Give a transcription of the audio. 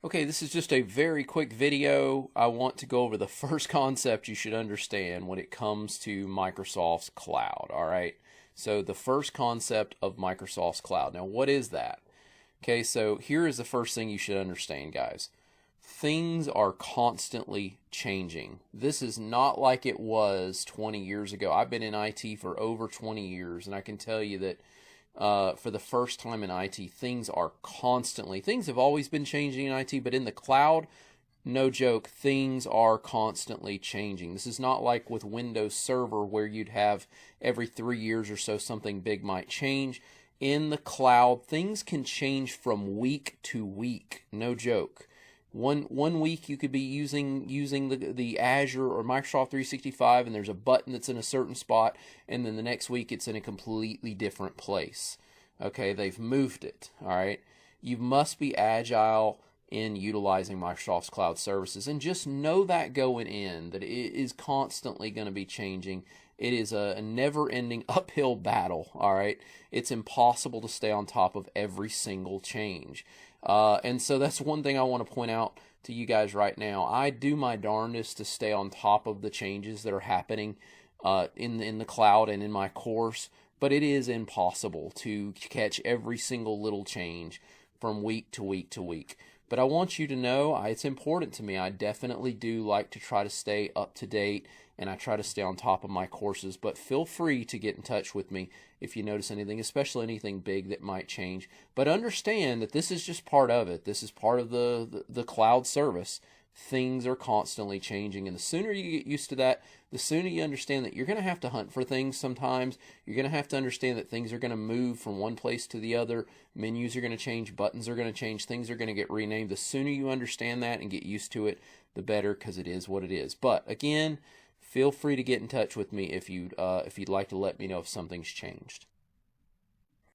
Okay, this is just a very quick video. I want to go over the first concept you should understand when it comes to Microsoft's cloud, all right? So the first concept of Microsoft's cloud. Now, what is that? Okay, so here is the first thing you should understand, guys. Things are constantly changing. This is not like it was 20 years ago. I've been in IT for over 20 years, and I can tell you that for the first time in IT, things have always been changing in IT, but in the cloud, no joke, things are constantly changing. This is not like with Windows Server where you'd have every 3 years or so something big might change. In the cloud, things can change from week to week, no joke. One week you could be using the Azure or Microsoft 365 and there's a button that's in a certain spot, and then the next week it's in a completely different place. Okay, they've moved it, all right? You must be agile in utilizing Microsoft's cloud services, and just know that going in, that it is constantly going to be changing. It is a never-ending uphill battle, all right? It's impossible to stay on top of every single change. And so that's one thing I want to point out to you guys right now. I do my darndest to stay on top of the changes that are happening in the cloud and in my course, but it is impossible to catch every single little change from week to week to week. But I want you to know it's important to me. I definitely do like to try to stay up to date, and I try to stay on top of my courses. But feel free to get in touch with me if you notice anything, especially anything big that might change. But understand that this is just part of it. This is part of the cloud service. Things are constantly changing, and the sooner you get used to that, the sooner you understand that you're going to have to hunt for things sometimes. You're going to have to understand that things are going to move from one place to the other. Menus are going to change, buttons are going to change, things are going to get renamed. The sooner you understand that and get used to it, the better, because it is what it is. But again, feel free to get in touch with me if you'd like to let me know if something's changed.